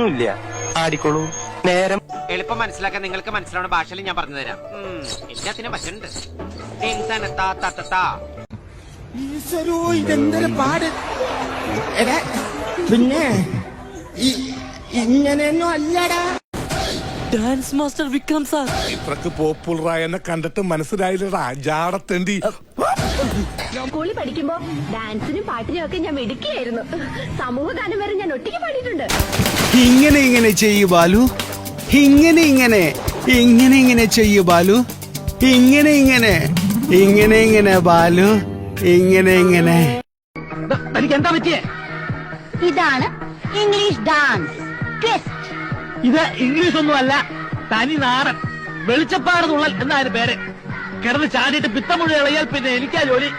ഒന്നുമില്ല, ആടിക്കോളൂ. നേരം എളുപ്പം മനസ്സിലാക്കാൻ നിങ്ങൾക്ക് മനസ്സിലാവുന്ന ഭാഷയിൽ ഞാൻ പറഞ്ഞു തരാം. എല്ലാത്തിനും പറ്റുന്നുണ്ട്. ഇതെന്തൊരു പാട്. എടാ പിന്നെ ഇങ്ങനെയൊന്നും അല്ലടാ. Dance master Vikram sir. ഇത്രക്ക് പോപ്പുലറായ എന്നെ കണ്ടിട്ട് മനസ്സിലായില്ലടാ ജാടത്തേണ്ടി. സ്കൂളിൽ പഠിക്കുമ്പോ ഡാൻസിനും പാട്ടിനും ഒക്കെ ഞാൻ മിടുക്കിയായിരുന്നു. സമൂഹഗാനം വരെ ഞാൻ ഒറ്റയ്ക്ക് പാടിയിട്ടുണ്ട്. ഇങ്ങനെ ചെയ്യൂ ബാലു, ഇങ്ങനെ ചെയ്യൂ ബാലു, ഇങ്ങനെ ബാലു, ഇങ്ങനെ. തനിക്ക് എന്താ പറ്റിയേ? ഇതാണ് ഇംഗ്ലീഷ് ഡാൻസ് ട്വിസ്റ്റ്. ഇത് ഇംഗ്ലീഷ് ഒന്നുമല്ല, തനി നാടൻ വെളിച്ചപ്പാട് തുള്ളൽ എന്നാണ് പേര്. കിടന്ന് ചാടിയിട്ട് പിത്തമുഴ ഇളയാൽ പിന്നെ എനിക്കാ ജോലി.